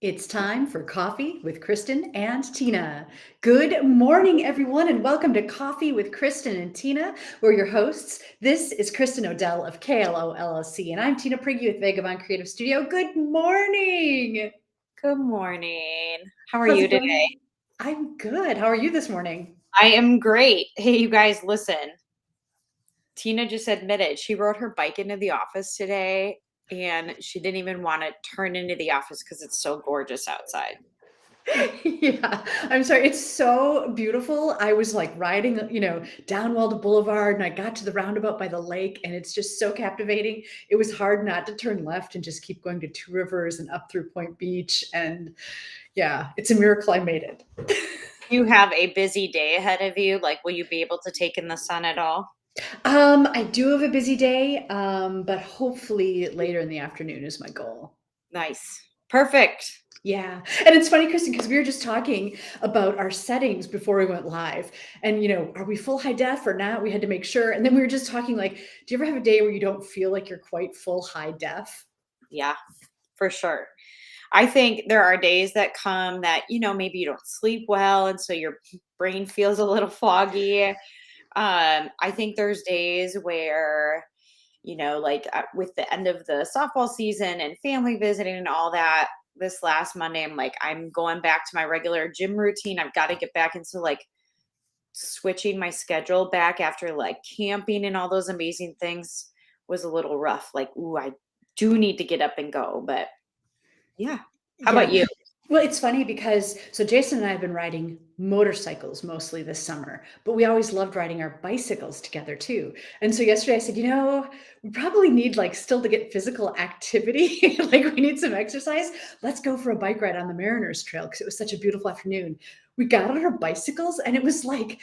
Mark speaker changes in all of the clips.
Speaker 1: It's time for Coffee with Kristin and Tina. Good morning, everyone, and welcome to Coffee with Kristin and Tina. We're your hosts. This is Kristin Odell of KLO LLC, and I'm Tina Prigge with Vagabond Creative Studio. Good morning.
Speaker 2: Good morning. How are
Speaker 1: How's
Speaker 2: you
Speaker 1: it
Speaker 2: today?
Speaker 1: going? I'm good. How are you this morning?
Speaker 2: I am great. Hey, you guys, listen. Tina just admitted she rode her bike into the office today and she didn't even want to turn into the office because it's so gorgeous outside.
Speaker 1: Yeah, I'm sorry. It's so beautiful. I was like riding, down Waldo Boulevard and I got to the roundabout by the lake and it's just so captivating. It was hard not to turn left and just keep going to Two Rivers and up through Point Beach. And yeah, it's a miracle I made it.
Speaker 2: You have a busy day ahead of you. Like, will you be able to take in the sun at all?
Speaker 1: I do have a busy day, but hopefully later in the afternoon is my goal.
Speaker 2: Nice. Perfect.
Speaker 1: Yeah. And it's funny, Kristin, because we were just talking about our settings before we went live. And, are we full high def or not? We had to make sure. And then we were just talking like, do you ever have a day where you don't feel like you're quite full high def?
Speaker 2: Yeah, for sure. I think there are days that come that, maybe you don't sleep well. And so your brain feels a little foggy. I think there's days where, with the end of the softball season and family visiting and all that, this last Monday, I'm like, I'm going back to my regular gym routine. I've got to get back into like switching my schedule back after like camping and all those amazing things was a little rough. Like, ooh, I do need to get up and go. But yeah. How about
Speaker 1: Yeah.
Speaker 2: you?
Speaker 1: Well, it's funny because so Jason and I have been riding motorcycles mostly this summer, but we always loved riding our bicycles together too. And so yesterday I said, we probably need like still to get physical activity. Like we need some exercise. Let's go for a bike ride on the Mariners Trail because it was such a beautiful afternoon. We got on our bicycles and it was like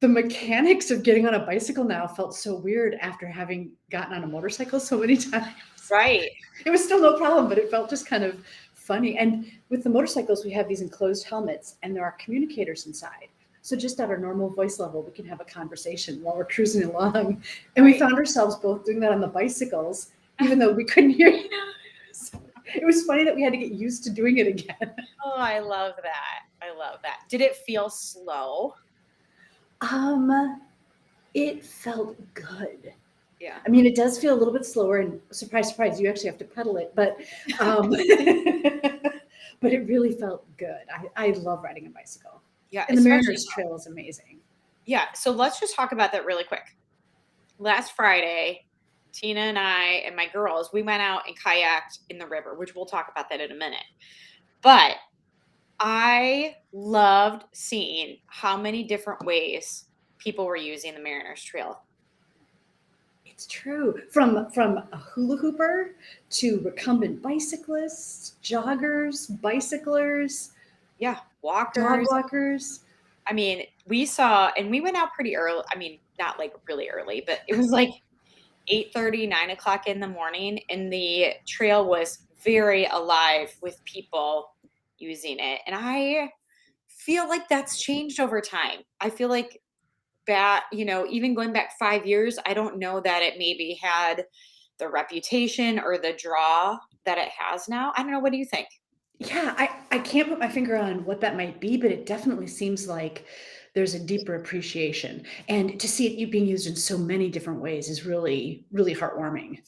Speaker 1: the mechanics of getting on a bicycle now felt so weird after having gotten on a motorcycle so many times.
Speaker 2: Right.
Speaker 1: It was still no problem, but it felt just kind of funny. And with the motorcycles, we have these enclosed helmets and there are communicators inside. So just at our normal voice level, we can have a conversation while we're cruising along. And we
Speaker 2: Right.
Speaker 1: found ourselves both doing that on the bicycles, even though we couldn't hear each other. It was funny that we had to get used to doing it again.
Speaker 2: Oh, I love that. I love that. Did it feel slow?
Speaker 1: Um, it felt good.
Speaker 2: Yeah.
Speaker 1: I mean, it does feel a little bit slower, and surprise, surprise, you actually have to pedal it, but but it really felt good. I love riding a bicycle,
Speaker 2: Yeah,
Speaker 1: and the
Speaker 2: especially
Speaker 1: Mariners Trail is amazing.
Speaker 2: yeah, so let's just talk about that really quick. Last Friday, Tina and I and my girls, we went out and kayaked in the river, which we'll talk about that in a minute. But I loved seeing how many different ways people were using the Mariners Trail.
Speaker 1: It's true. From a hula hooper to recumbent bicyclists, joggers, bicyclers,
Speaker 2: Yeah,
Speaker 1: dog
Speaker 2: walkers.
Speaker 1: walkers.
Speaker 2: I mean, we saw and we went out pretty early. I mean, not like really early, but it was like 8:30, 9 o'clock in the morning, and the trail was very alive with people using it. And I feel like that's changed over time. I feel like even going back 5 years, I don't know that it maybe had the reputation or the draw that it has now. I don't know. What do you think?
Speaker 1: Yeah, I can't put my finger on what that might be, but it definitely seems like there's a deeper appreciation. And to see it being used in so many different ways is really, really heartwarming.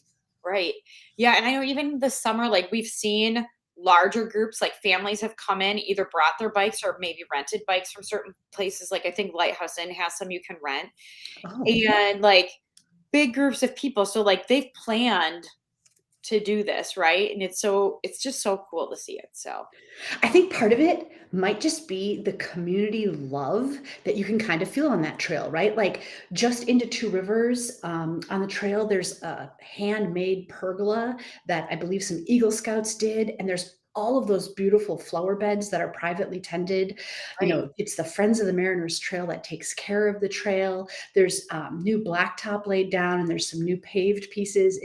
Speaker 2: Right. Yeah. And I know even this summer, like we've seen larger groups, like families have come in, either brought their bikes or maybe rented bikes from certain places. Like I think Lighthouse Inn has some you can rent,
Speaker 1: Oh,
Speaker 2: and like big groups of people. So like they've planned to do this, right? And it's just so cool to see it. So
Speaker 1: I think part of it might just be the community love that you can kind of feel on that trail, right? Like just into Two Rivers on the trail, there's a handmade pergola that I believe some Eagle Scouts did. And there's all of those beautiful flower beds that are privately tended.
Speaker 2: right.
Speaker 1: It's the Friends of the Mariners Trail that takes care of the trail. There's new blacktop laid down and there's some new paved pieces.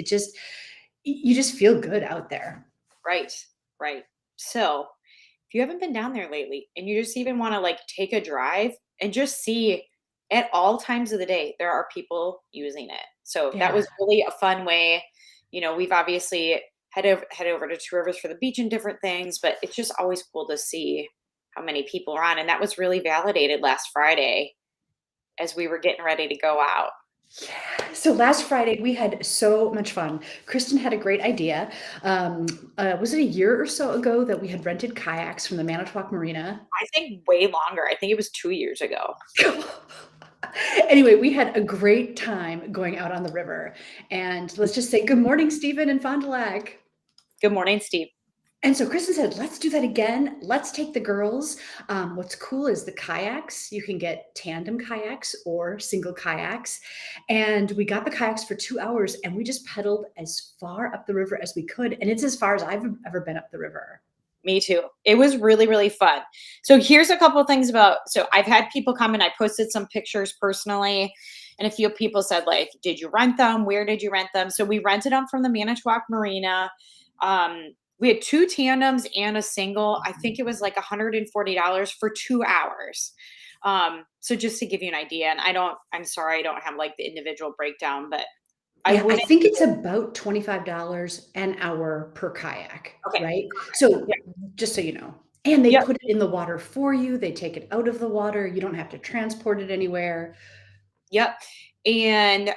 Speaker 1: You just feel good out there.
Speaker 2: Right. Right. So if you haven't been down there lately and you just even want to like take a drive and just see at all times of the day, there are people using it. So that
Speaker 1: Yeah.
Speaker 2: was really a fun way. We've obviously head over to Two Rivers for the beach and different things. But it's just always cool to see how many people are on. And that was really validated last Friday as we were getting ready to go out.
Speaker 1: Yeah. So last Friday we had so much fun. Kristin had a great idea. Was it a year or so ago that we had rented kayaks from the Manitowoc Marina?
Speaker 2: I think way longer. I think it was 2 years ago.
Speaker 1: Anyway, we had a great time going out on the river. And let's just say good morning, Stephen and Fond du Lac.
Speaker 2: Good morning, Steve.
Speaker 1: And so Kristen said, let's do that again. Let's take the girls. What's cool is the kayaks. You can get tandem kayaks or single kayaks. And we got the kayaks for 2 hours and we just pedaled as far up the river as we could. And it's as far as I've ever been up the river.
Speaker 2: Me too. It was really, really fun. So here's a couple of things so I've had people come and I posted some pictures personally. And a few people said, like, did you rent them? Where did you rent them? So we rented them from the Manitowoc Marina. We had 2 tandems and a single. I think it was like $140 for 2 hours. So just to give you an idea, and I'm sorry, I don't have like the individual breakdown, but
Speaker 1: I think it's about $25 an hour per kayak,
Speaker 2: Okay.
Speaker 1: right? So
Speaker 2: Yeah.
Speaker 1: just so you know, and they
Speaker 2: Yep.
Speaker 1: put it in the water for you. They take it out of the water. You don't have to transport it anywhere.
Speaker 2: Yep. And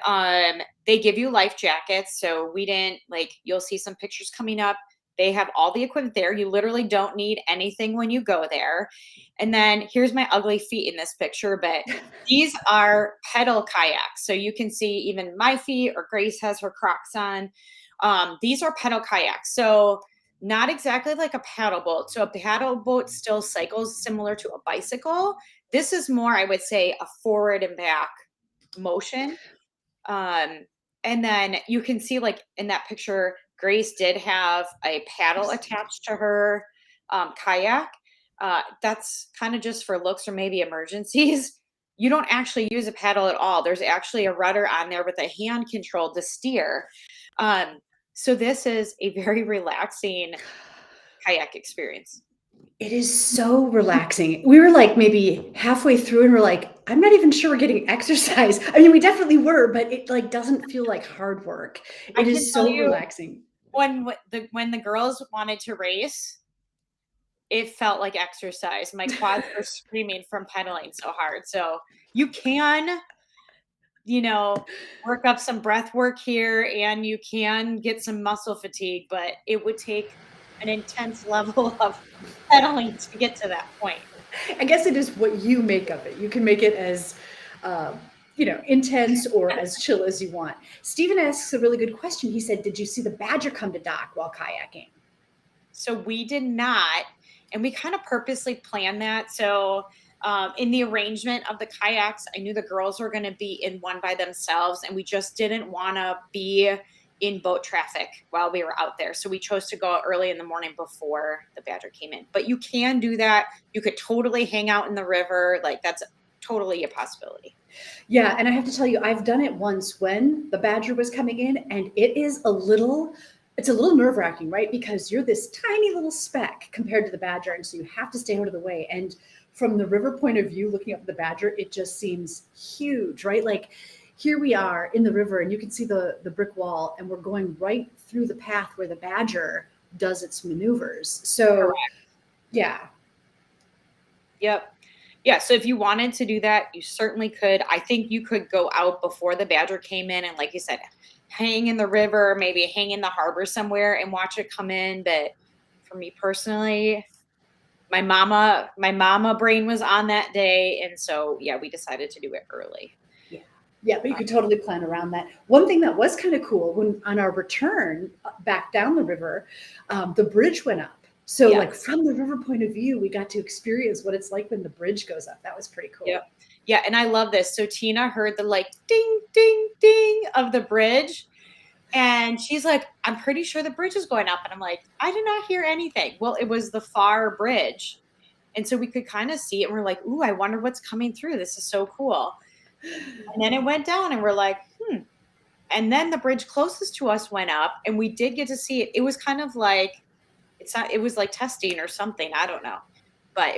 Speaker 2: they give you life jackets. So we didn't you'll see some pictures coming up. They have all the equipment there. You literally don't need anything when you go there. And then here's my ugly feet in this picture, but these are pedal kayaks. So you can see even my feet, or Grace has her Crocs on. These are pedal kayaks. So not exactly like a paddle boat. So a paddle boat still cycles similar to a bicycle. This is more, I would say, a forward and back motion. And then you can see, like in that picture, Grace did have a paddle attached to her kayak. That's kind of just for looks or maybe emergencies. You don't actually use a paddle at all. There's actually a rudder on there with a hand control to steer. So this is a very relaxing kayak experience.
Speaker 1: It is so relaxing. We were like maybe halfway through and we're like, I'm not even sure we're getting exercise. I mean, we definitely were, but it like doesn't feel like hard work.
Speaker 2: I
Speaker 1: It
Speaker 2: can
Speaker 1: is
Speaker 2: tell
Speaker 1: so
Speaker 2: you,
Speaker 1: relaxing.
Speaker 2: when the girls wanted to race, it felt like exercise. My quads were screaming from pedaling so hard. So you can, work up some breath work here and you can get some muscle fatigue, but it would take an intense level of pedaling to get to that point.
Speaker 1: I guess it is what you make of it. You can make it as, intense or as chill as you want. Stephen asks a really good question. He said, did you see the badger come to dock while kayaking?
Speaker 2: So we did not, and we kind of purposely planned that. So in the arrangement of the kayaks, I knew the girls were going to be in one by themselves, and we just didn't want to be in boat traffic while we were out there. So we chose to go out early in the morning before the badger came in. But you can do that. You could totally hang out in the river. Like, that's totally a possibility.
Speaker 1: Yeah, and I have to tell you, I've done it once when the badger was coming in, and it's a little nerve-wracking, right? Because you're this tiny little speck compared to the badger, and so you have to stay out of the way. And from the river point of view, looking up at the badger, it just seems huge, right? Like here we are in the river, and you can see the brick wall, and we're going right through the path where the badger does its maneuvers. So,
Speaker 2: Correct.
Speaker 1: yeah.
Speaker 2: Yep. Yeah. So if you wanted to do that, you certainly could. I think you could go out before the badger came in and, like you said, hang in the river, maybe hang in the harbor somewhere and watch it come in. But for me personally, my mama brain was on that day. And so, yeah, we decided to do it early.
Speaker 1: Yeah, but you could totally plan around that. One thing that was kind of cool, when on our return back down the river, the bridge went up. So like from the river point of view, we got to experience what it's like when the bridge goes up. That was pretty cool.
Speaker 2: Yeah. Yeah. And I love this. So Tina heard the like ding, ding, ding of the bridge. And she's like, I'm pretty sure the bridge is going up. And I'm like, I did not hear anything. Well, it was the far bridge. And so we could kind of see it. And we're like, ooh, I wonder what's coming through. This is so cool. And then it went down and we're like, And then the bridge closest to us went up and we did get to see it. It was kind of like, it was like testing or something. I don't know. But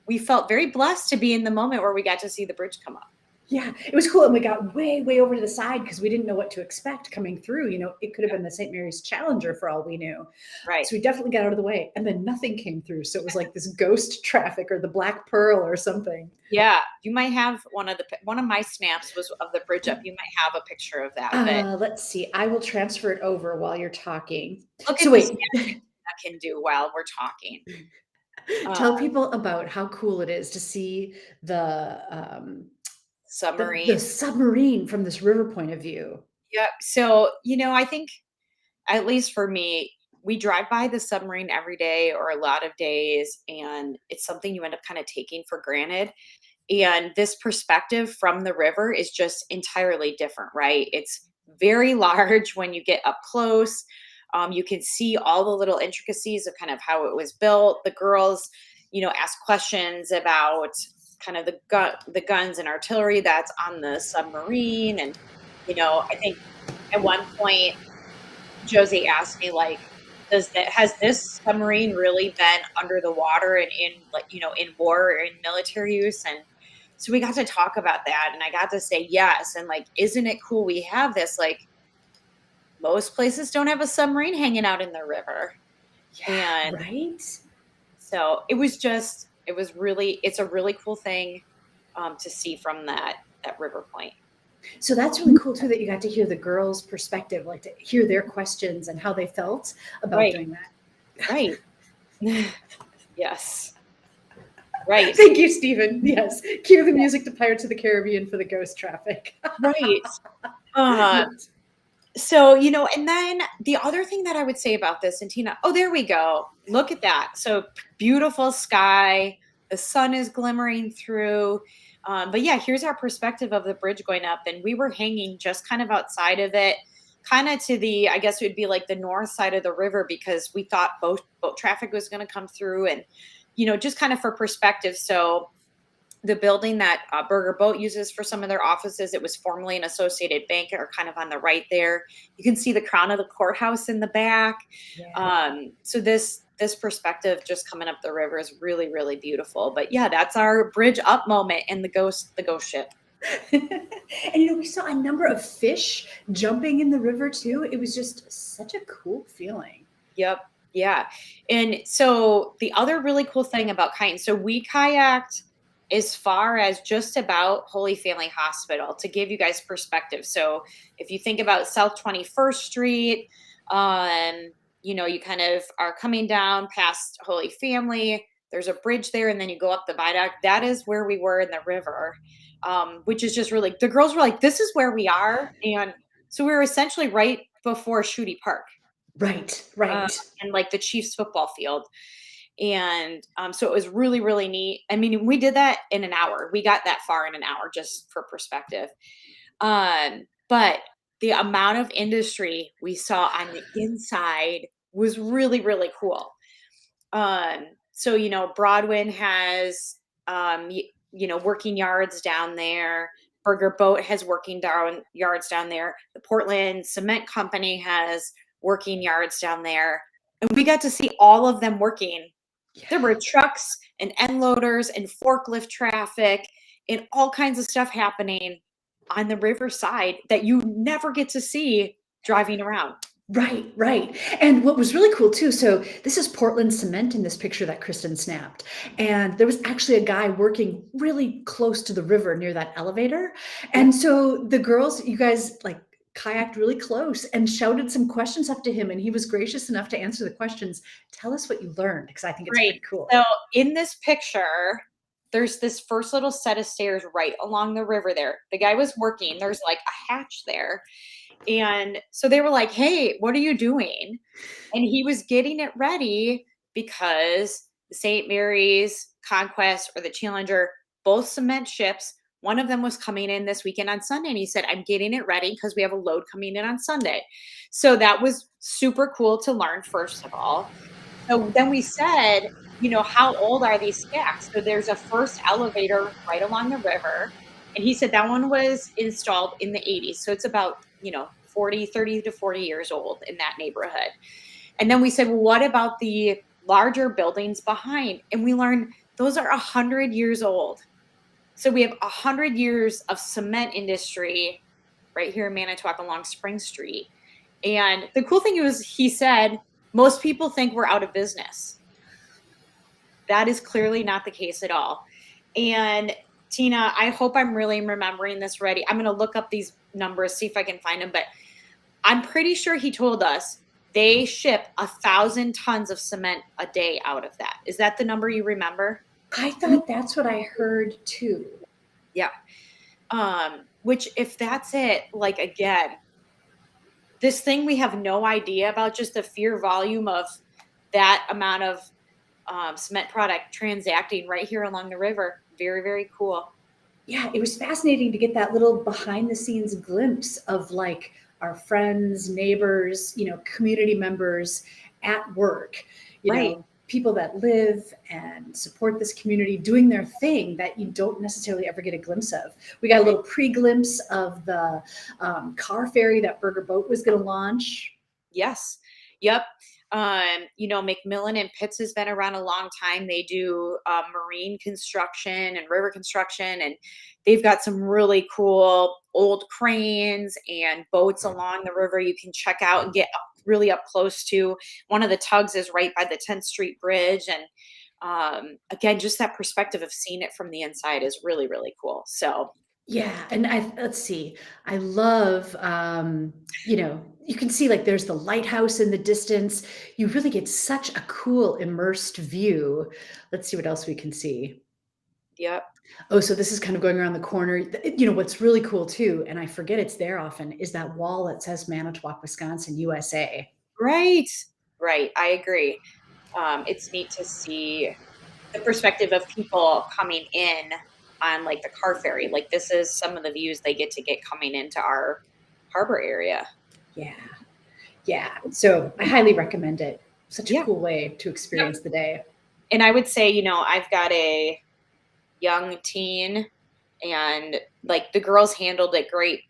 Speaker 2: we felt very blessed to be in the moment where we got to see the bridge come up.
Speaker 1: Yeah, it was cool, and we got way, way over to the side because we didn't know what to expect coming through. It could have
Speaker 2: Yep.
Speaker 1: been the St. Mary's Challenger for all we knew.
Speaker 2: Right.
Speaker 1: So we definitely got out of the way, and then nothing came through. So it was like this ghost traffic or the Black Pearl or something.
Speaker 2: Yeah, you might have one of my snaps was of the bridge up. You might have a picture of that, but
Speaker 1: Let's see. I will transfer it over while you're talking.
Speaker 2: look
Speaker 1: So
Speaker 2: at the
Speaker 1: wait,
Speaker 2: snaps that can do while we're talking. Uh,
Speaker 1: tell people about how cool it is to see the
Speaker 2: Submarine.
Speaker 1: submarine from this river point of view.
Speaker 2: Yep. So, I think at least for me, we drive by the submarine every day or a lot of days, and it's something you end up kind of taking for granted. And this perspective from the river is just entirely different, right? It's very large when you get up close. You can see all the little intricacies of kind of how it was built. The girls, ask questions about kind of the guns and artillery that's on the submarine. And, I think at one point Josie asked me, like, has this submarine really been under the water and in, like, in war or in military use? And so we got to talk about that, and I got to say yes. And, like, isn't it cool we have this? Like, most places don't have a submarine hanging out in the river.
Speaker 1: Yeah,
Speaker 2: And
Speaker 1: right?
Speaker 2: so it's a really cool thing to see from that river point.
Speaker 1: So that's really cool too that you got to hear the girls' perspective, like to hear their questions and how they felt about
Speaker 2: Right,
Speaker 1: doing that.
Speaker 2: right. Yes, right,
Speaker 1: Thank you, Stephen. Yes. Cue the music to Pirates of the Caribbean for the ghost traffic.
Speaker 2: right. Uh,
Speaker 1: Yes.
Speaker 2: So, and then the other thing that I would say about this, and Tina, oh, there we go. Look at that. So beautiful sky. The sun is glimmering through. But yeah, here's our perspective of the bridge going up. And we were hanging just kind of outside of it, kind of to I guess it would be like the north side of the river because we thought boat traffic was going to come through and, just kind of for perspective. So the building that Burger Boat uses for some of their offices. It was formerly an Associated Bank, or kind of on the right there. You can see the crown of the courthouse in the back.
Speaker 1: Yeah.
Speaker 2: So this perspective just coming up the river is really really beautiful. But yeah, that's our bridge up moment and the ghost ship.
Speaker 1: And we saw a number of fish jumping in the river too. It was just such a cool feeling.
Speaker 2: Yep. Yeah. And so the other really cool thing about kayaking, so we kayaked as far as just about Holy Family Hospital to give you guys perspective. So if you think about South 21st Street, you kind of are coming down past Holy Family. There's a bridge there, and then you go up the viaduct. That is where we were in the river, which is just really, the girls were like, this is where we are. And so we were essentially right before Shooty Park,
Speaker 1: Right,
Speaker 2: uh,
Speaker 1: right.
Speaker 2: and like the Chiefs football field. And so it was really, really neat. I mean, we did that in an hour. We got that far in an hour, just for perspective. But the amount of industry we saw on the inside was really, really cool. So, Broadwin has, working yards down there. Burger Boat has working yards down there. The Portland Cement Company has working yards down there. And we got to see all of them working. There were trucks and end loaders and forklift traffic and all kinds of stuff happening on the riverside that you never get to see driving around.
Speaker 1: Right, right. And what was really cool too, so this is Portland cement in this picture that Kristen snapped. And there was actually a guy working really close to the river near that elevator.
Speaker 2: Yep.
Speaker 1: And so the girls, you guys like kayaked really close and shouted some questions up to him, and he was gracious enough to answer the questions. Tell us what you learned, because I think it's
Speaker 2: Right.
Speaker 1: pretty cool.
Speaker 2: So in this picture, there's this first little set of stairs right along the river there. The guy was working. There's like a hatch there. And so they were like, "Hey, what are you doing?" And he was getting it ready because the St. Mary's Conquest or the Challenger, both cement ships, one of them was coming in this weekend on Sunday. And he said, "I'm getting it ready because we have a load coming in on Sunday." So that was super cool to learn, first of all. So then we said, how old are these stacks? So there's a first elevator right along the river. And he said that one was installed in the 80s. So it's about, 30 to 40 years old in that neighborhood. And then we said, well, what about the larger buildings behind? And we learned those are 100 years old. So we have 100 years of cement industry right here in Manitowoc along Spring Street. And the cool thing was, he said, most people think we're out of business. That is clearly not the case at all. And Tina, I hope I'm really remembering this ready. I'm going to look up these numbers, see if I can find them. But I'm pretty sure he told us they ship 1,000 tons of cement a day out of that. Is that the number you remember?
Speaker 1: I thought that's what I heard too.
Speaker 2: Yeah. Which, if that's it, like, again, this thing we have no idea about, just the sheer volume of that amount of cement product transacting right here along the river. Very, very cool.
Speaker 1: Yeah, it was fascinating to get that little behind the scenes glimpse of like our friends, neighbors, community members at work,
Speaker 2: Right.
Speaker 1: people that live and support this community doing their thing that you don't necessarily ever get a glimpse of. We got a little pre-glimpse of the car ferry that Burger Boat was going to launch.
Speaker 2: Yes. Yep. McMillan and Pitts has been around a long time. They do marine construction and river construction, and they've got some really cool old cranes and boats along the river you can check out and get really up close to. One of the tugs is right by the 10th Street Bridge. And again, just that perspective of seeing it from the inside is really, really cool. So,
Speaker 1: Yeah, and let's see. I love, you can see like there's the lighthouse in the distance. You really get such a cool immersed view. Let's see what else we can see.
Speaker 2: yep.
Speaker 1: Oh, so this is kind of going around the corner. What's really cool too, and I forget it's there often, is that wall that says Manitowoc, Wisconsin, USA.
Speaker 2: Right. Right. I agree. It's neat to see the perspective of people coming in on, like, the car ferry. Like, this is some of the views they get to get coming into our harbor area.
Speaker 1: Yeah. Yeah. So I highly recommend it. Such a
Speaker 2: Yeah.
Speaker 1: cool way to
Speaker 2: Yep.
Speaker 1: experience the day.
Speaker 2: And I would say, I've got a young teen, and, like, the girls handled it great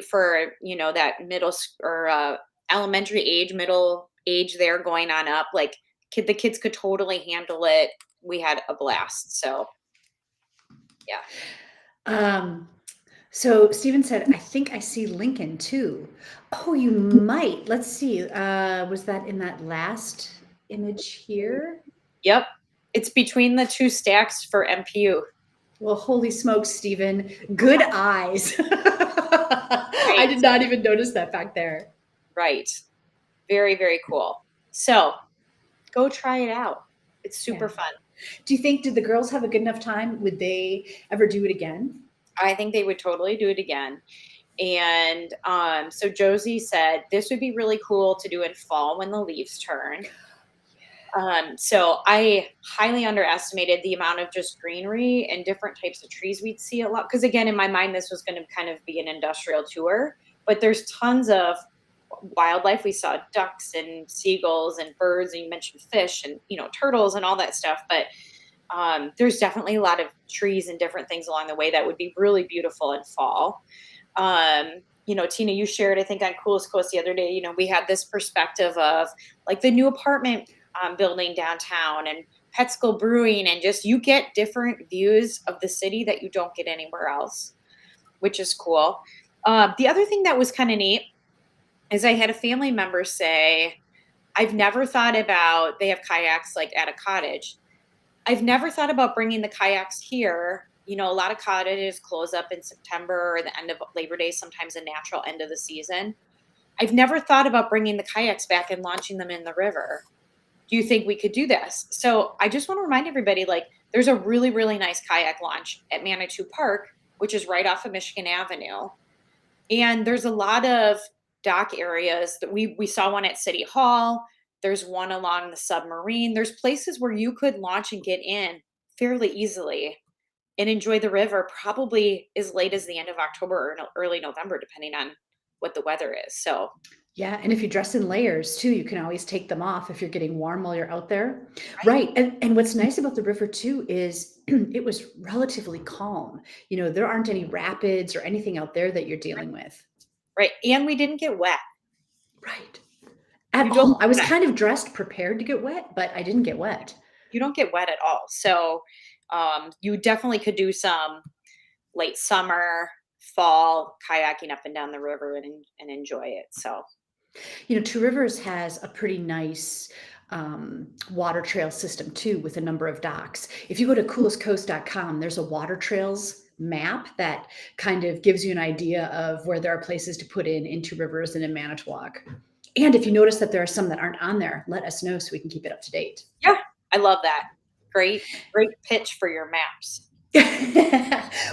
Speaker 2: for, that or elementary age, middle age there going on up. Like, the kids could totally handle it. We had a blast. So, yeah.
Speaker 1: Um, so Steven said, I think I see Lincoln too. Oh, you might. Let's see. Was that in that last image here?
Speaker 2: Yep. It's between the two stacks for MPU.
Speaker 1: Well, holy smokes, Steven. Good eyes. I
Speaker 2: Right.
Speaker 1: did not even notice that back there.
Speaker 2: Right. Very, very cool. So go try it out. It's super
Speaker 1: Yeah.
Speaker 2: fun.
Speaker 1: Did the girls have a good enough time? Would they ever do it again?
Speaker 2: I think they would totally do it again. And so Josie said this would be really cool to do in fall when the leaves turn. So I highly underestimated the amount of just greenery and different types of trees we'd see a lot. Because again, in my mind, this was going to kind of be an industrial tour, but there's tons of wildlife. We saw ducks and seagulls and birds, and you mentioned fish and turtles and all that stuff. But there's definitely a lot of trees and different things along the way that would be really beautiful in fall. Tina, you shared, I think, on Coolest Coast the other day, we had this perspective of like the new apartment building downtown and Petskill Brewing, and just you get different views of the city that you don't get anywhere else, which is cool. The other thing that was kind of neat is I had a family member say, I've never thought about, they have kayaks like at a cottage. I've never thought about bringing the kayaks here. A lot of cottages close up in September or the end of Labor Day, sometimes a natural end of the season. I've never thought about bringing the kayaks back and launching them in the river. Do you think we could do this? So I just want to remind everybody, like, there's a really, really nice kayak launch at Manitou Park, which is right off of Michigan Avenue. And there's a lot of dock areas that we saw one at City Hall. There's one along the submarine. There's places where you could launch and get in fairly easily and enjoy the river probably as late as the end of October or early November, depending on what the weather is. So,
Speaker 1: Yeah, and if you dress in layers too, you can always take them off if you're getting warm while you're out there.
Speaker 2: right.
Speaker 1: Right. And what's nice about the river too is it was relatively calm. There aren't any rapids or anything out there that you're dealing with.
Speaker 2: Right. And we didn't get wet.
Speaker 1: Right. At
Speaker 2: You
Speaker 1: all.
Speaker 2: don't
Speaker 1: I was kind of dressed prepared to get wet, but I didn't get wet.
Speaker 2: you don't get wet at all. So, You definitely could do some late summer, fall kayaking up and down the river and enjoy it. So
Speaker 1: Two Rivers has a pretty nice water trail system too, with a number of docks. If you go to coolestcoast.com, there's a water trails map that kind of gives you an idea of where there are places to put in Two Rivers and in Manitowoc. And if you notice that there are some that aren't on there, let us know so we can keep it up to date.
Speaker 2: yeah, I love that. Great pitch for your maps.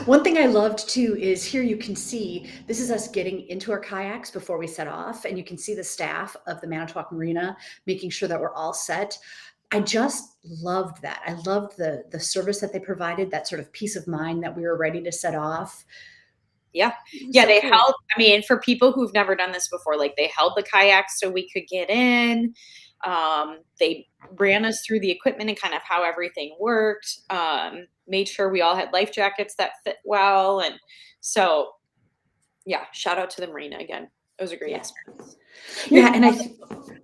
Speaker 1: One thing I loved too is here you can see this is us getting into our kayaks before we set off, and you can see the staff of the Manitowoc Marina making sure that we're all set. I just loved that. I loved the service that they provided, that sort of peace of mind that we were ready to set off.
Speaker 2: Yeah.
Speaker 1: It was
Speaker 2: Yeah,
Speaker 1: so
Speaker 2: they
Speaker 1: cool.
Speaker 2: held I mean, for people who've never done this before, like, they held the kayaks so we could get in. They ran us through the equipment and kind of how everything worked, made sure we all had life jackets that fit well, and so, yeah, shout out to the marina again. It was a great
Speaker 1: Yeah.
Speaker 2: experience. Here's
Speaker 1: Yeah. And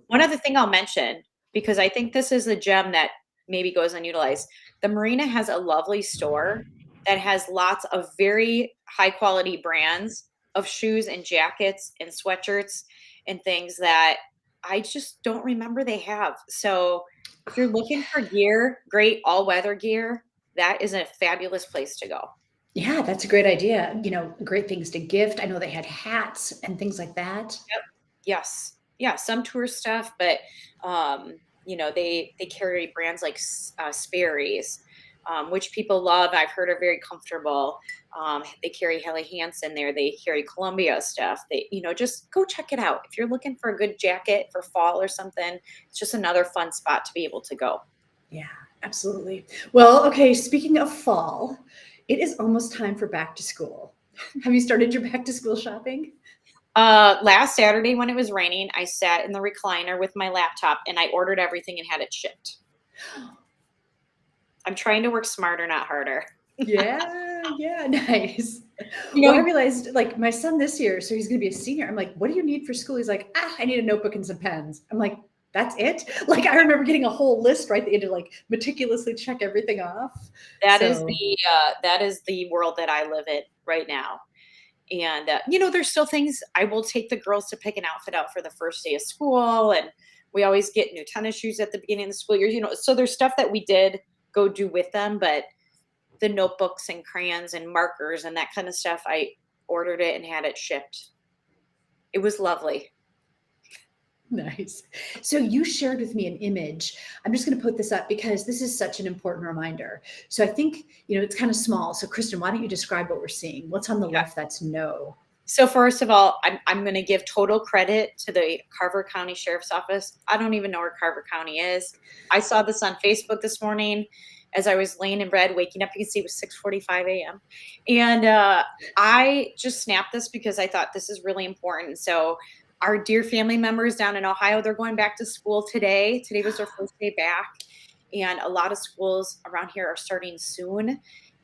Speaker 2: one other thing I'll mention, because I think this is a gem that maybe goes unutilized. The marina has a lovely store that has lots of very high quality brands of shoes and jackets and sweatshirts and things that I just don't remember they have. So if you're looking for gear, great all weather gear, that is a fabulous place to go.
Speaker 1: yeah, that's a great idea. Great things to gift. I know they had hats and things like that.
Speaker 2: Yep. Yes. Yeah, some tour stuff, but they carry brands like Sperry's, which people love. I've heard are very comfortable. They carry Helly Hansen there. They carry Columbia stuff. Just go check it out. If you're looking for a good jacket for fall or something, it's just another fun spot to be able to go.
Speaker 1: Yeah, absolutely. Well, okay, speaking of fall, it is almost time for back to school. Have you started your back to school shopping?
Speaker 2: Last Saturday when it was raining, I sat in the recliner with my laptop and I ordered everything and had it shipped. I'm trying to work smarter, not harder.
Speaker 1: Yeah, nice.
Speaker 2: You
Speaker 1: Well, I
Speaker 2: know,
Speaker 1: realized like my son this year, so he's going to be a senior. I'm like, what do you need for school? He's like, I need a notebook and some pens. I'm like, that's it? Like, I remember getting a whole list, right? That you had to like meticulously check everything off. So,
Speaker 2: that is the world that I live in right now. And there's still things I will take the girls to pick an outfit out for the first day of school, and we always get new tennis shoes at the beginning of the school year. So there's stuff that we did go do with them, but the notebooks and crayons and markers and that kind of stuff, I ordered it and had it shipped. It was lovely.
Speaker 1: nice. So you shared with me an image. I'm just going to put this up because this is such an important reminder. So I think, it's kind of small. So Kristin, why don't you describe what we're seeing? What's on the
Speaker 2: Yeah.
Speaker 1: left that's no?
Speaker 2: So first of all, I'm going to give total credit to the Carver County Sheriff's Office. I don't even know where Carver County is. I saw this on Facebook this morning as I was laying in bed, waking up. You can see it was 6:45 a.m. And I just snapped this because I thought this is really important. So our dear family members down in Ohio, they're going back to school today. Today was their first day back. And a lot of schools around here are starting soon.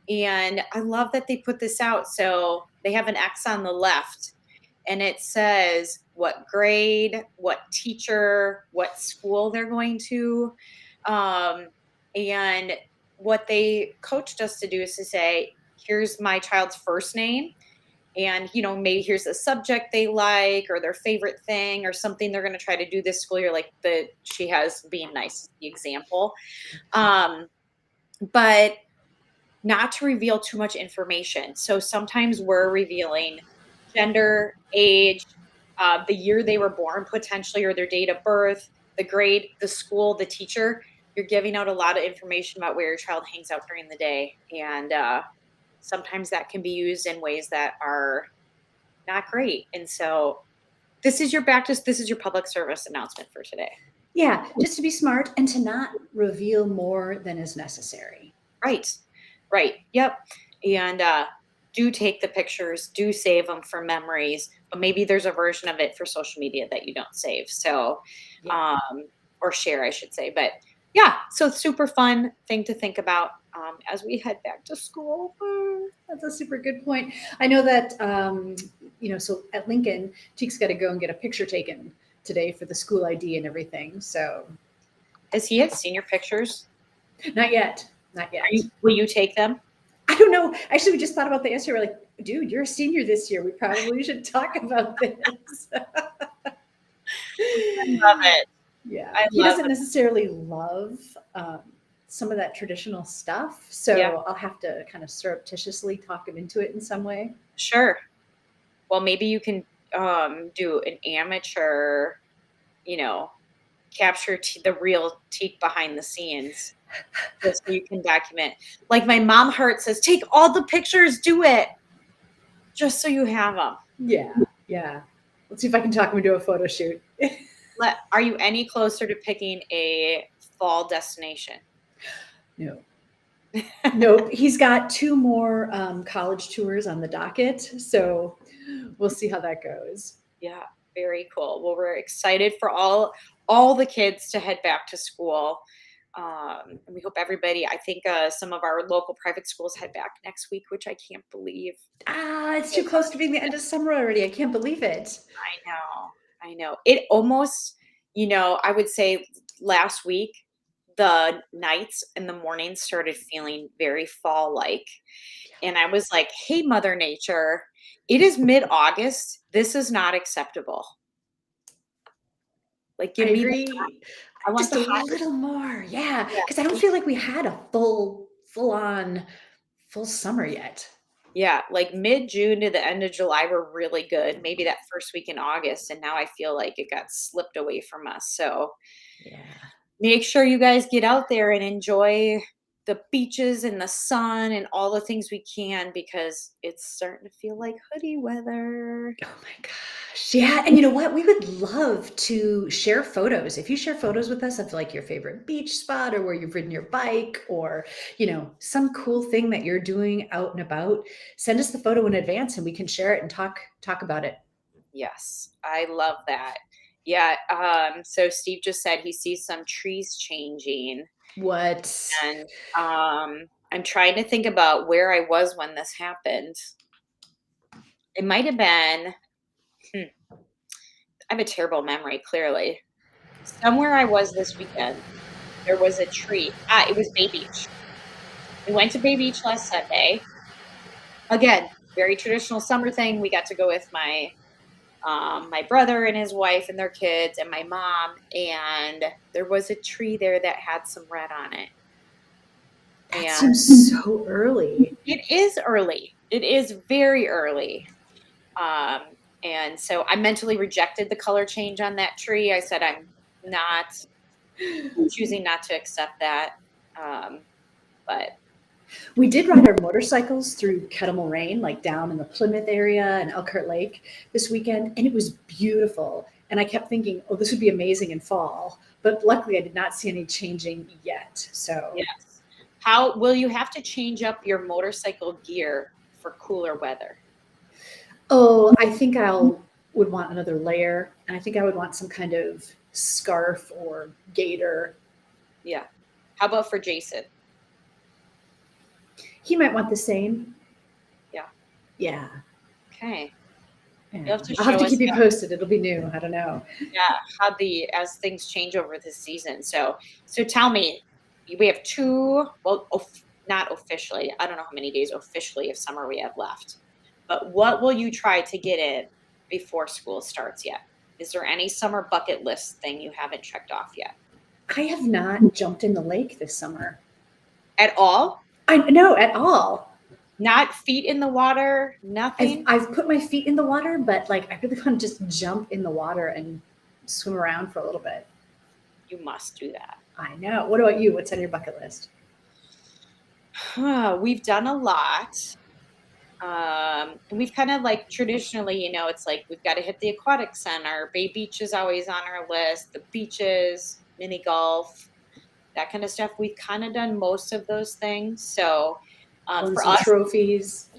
Speaker 2: And I love that they put this out. So they have an X on the left and it says what grade, what teacher, what school they're going to. And what they coached us to do is to say, here's my child's first name. And, maybe here's a subject they like or their favorite thing or something they're going to try to do this school year. Like she has being nice, the example. But not to reveal too much information. So sometimes we're revealing gender, age, the year they were born potentially, or their date of birth, the grade, the school, the teacher. You're giving out a lot of information about where your child hangs out during the day. And sometimes that can be used in ways that are not great. And so this is your public service announcement for today.
Speaker 1: Yeah, just to be smart and to not reveal more than is necessary.
Speaker 2: Right. Yep. And do take the pictures, do save them for memories, but maybe there's a version of it for social media that you don't save. So, or share, I should say. But yeah, so super fun thing to think about as we head back to school.
Speaker 1: That's a super good point. I know that, so at Lincoln, Teek's got to go and get a picture taken today for the school ID and everything. So
Speaker 2: Has he had senior pictures?
Speaker 1: Not yet. not yet.
Speaker 2: Will you take them?
Speaker 1: I don't know. Actually, we just thought about that yesterday. We're like, dude, you're a senior this year. We probably should talk about this.
Speaker 2: I love it.
Speaker 1: Yeah.
Speaker 2: I
Speaker 1: He
Speaker 2: love
Speaker 1: doesn't
Speaker 2: it.
Speaker 1: necessarily love some of that traditional stuff. So
Speaker 2: Yeah.
Speaker 1: I'll have to kind of surreptitiously talk him into it in some way.
Speaker 2: Sure. Well, maybe you can do an amateur, capture the real teak behind the scenes, just so you can document. Like my mom heart says, take all the pictures, do it, just so you have them.
Speaker 1: Yeah. Yeah. Let's see if I can talk him into a photo shoot.
Speaker 2: Are you any closer to picking a fall destination?
Speaker 1: No. Nope. He's got 2 more college tours on the docket. So we'll see how that goes.
Speaker 2: Yeah, very cool. Well, we're excited for all the kids to head back to school. And we hope everybody, I think some of our local private schools head back next week, which I can't believe.
Speaker 1: It's too close to being the end of summer already. I can't believe it.
Speaker 2: I know. It almost, I would say last week, the nights and the mornings started feeling very fall-like. And I was like, hey, Mother Nature, it is mid-August. This is not acceptable. Like,
Speaker 1: I
Speaker 2: give me
Speaker 1: agree.
Speaker 2: I want
Speaker 1: Just
Speaker 2: the
Speaker 1: a
Speaker 2: hot.
Speaker 1: little more. Yeah.
Speaker 2: Yeah.
Speaker 1: Because I don't feel like we had a full-on full summer yet.
Speaker 2: Yeah, like mid-June to the end of July were really good. Maybe that first week in August, and now I feel like it got slipped away from us. So
Speaker 1: Yeah.
Speaker 2: make sure you guys get out there and enjoy the beaches and the sun and all the things we can, because it's starting to feel like hoodie weather.
Speaker 1: Oh my gosh. Yeah. And you know what? We would love to share photos. If you share photos with us of like your favorite beach spot or where you've ridden your bike or, some cool thing that you're doing out and about, send us the photo in advance and we can share it and talk about it.
Speaker 2: Yes, I love that. Yeah, so Steve just said he sees some trees changing,
Speaker 1: What?
Speaker 2: and I'm trying to think about where I was when this happened. It might have been, I have a terrible memory, clearly. Somewhere I was this weekend, there was a tree. It was Bay Beach. We went to Bay Beach last Sunday. Again, very traditional summer thing. We got to go with my brother and his wife and their kids and my mom, and there was a tree there that had some red on it.
Speaker 1: That
Speaker 2: And
Speaker 1: seems so early.
Speaker 2: it is early. It is very early. And so I mentally rejected the color change on that tree. I said, I'm choosing not to accept that. But
Speaker 1: We did ride our motorcycles through Kettle Moraine, like down in the Plymouth area and Elkhart Lake this weekend, and it was beautiful. And I kept thinking, oh, this would be amazing in fall. But luckily, I did not see any changing yet. So,
Speaker 2: yes. How will you have to change up your motorcycle gear for cooler weather?
Speaker 1: oh, I think would want another layer, and I think I would want some kind of scarf or gaiter.
Speaker 2: Yeah. How about for Jason?
Speaker 1: He might want the same.
Speaker 2: Yeah.
Speaker 1: Yeah.
Speaker 2: Okay.
Speaker 1: Yeah.
Speaker 2: You'll have to
Speaker 1: I'll have
Speaker 2: show
Speaker 1: to
Speaker 2: us
Speaker 1: keep you
Speaker 2: that.
Speaker 1: posted. It'll be new. I don't know.
Speaker 2: Yeah, as things change over the season. So tell me, we have 2, well, not officially. I don't know how many days officially of summer we have left. But what will you try to get in before school starts yet? Is there any summer bucket list thing you haven't checked off yet?
Speaker 1: I have not jumped in the lake this summer.
Speaker 2: At all?
Speaker 1: I no, at all.
Speaker 2: Not feet in the water, nothing?
Speaker 1: I've put my feet in the water, but like I really want to just jump in the water and swim around for a little bit.
Speaker 2: You must do that.
Speaker 1: I know. What about you? What's on your bucket list?
Speaker 2: We've done a lot. And we've kind of like traditionally, it's like we've got to hit the aquatic center. Bay Beach is always on our list. The beaches, mini golf, that kind of stuff. We've kind of done most of those things. So
Speaker 1: Won
Speaker 2: for
Speaker 1: some
Speaker 2: us,
Speaker 1: trophies.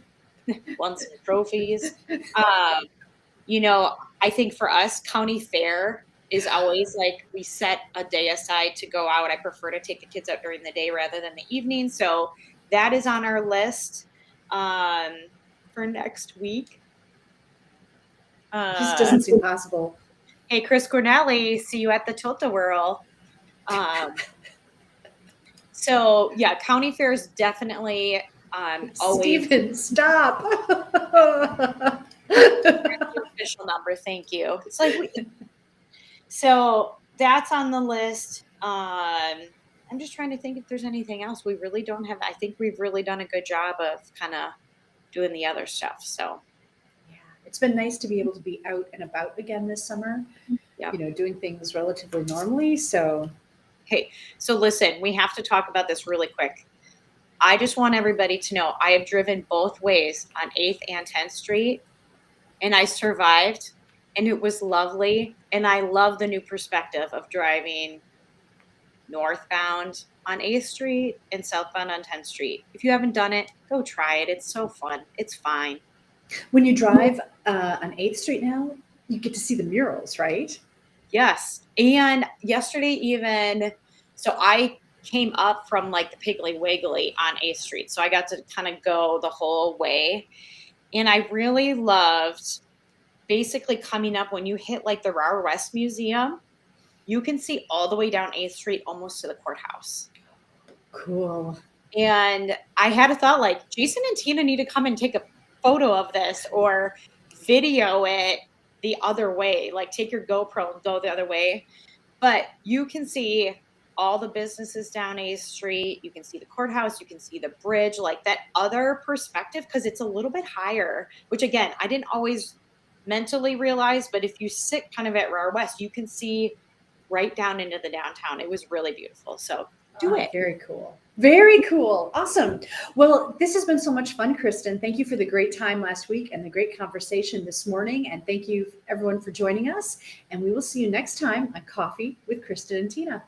Speaker 2: won some trophies. I think for us, county fair is always like we set a day aside to go out. I prefer to take the kids out during the day rather than the evening. So that is on our list for next week.
Speaker 1: Just doesn't seem possible.
Speaker 2: Hey, Chris Cornelli, see you at the Tilt-A-Whirl. So yeah, county fairs definitely always.
Speaker 1: Steven, stop.
Speaker 2: That's your official number. Thank you. It's like so that's on the list. I'm just trying to think if there's anything else. We really don't have. I think we've really done a good job of kind of doing the other stuff. So
Speaker 1: Yeah, it's been nice to be able to be out and about again this summer,
Speaker 2: yeah.
Speaker 1: doing things relatively normally. So,
Speaker 2: Hey, so listen, we have to talk about this really quick. I just want everybody to know I have driven both ways on 8th and 10th Street, and I survived, and it was lovely. And I love the new perspective of driving northbound on 8th Street and southbound on 10th Street. If you haven't done it, go try it. It's so fun. It's fine.
Speaker 1: when you drive on 8th Street now, you get to see the murals, right?
Speaker 2: Yes. And yesterday, even, so I came up from like the Piggly Wiggly on 8th Street. So I got to kind of go the whole way. And I really loved basically coming up when you hit like the Raur West Museum, you can see all the way down 8th Street almost to the courthouse.
Speaker 1: Cool.
Speaker 2: And I had a thought like, Jason and Tina need to come and take a photo of this or video it the other way, like take your GoPro and go the other way. But you can see all the businesses down 8th Street. You can see the courthouse. You can see the bridge, like that other perspective, because it's a little bit higher, which again, I didn't always mentally realize, but if you sit kind of at Raur West, you can see right down into the downtown. It was really beautiful. So do it.
Speaker 1: Very cool. Very cool. Awesome. Well, this has been so much fun, Kristin. Thank you for the great time last week and the great conversation this morning. And thank you everyone for joining us. And we will see you next time on Coffee with Kristin and Tina.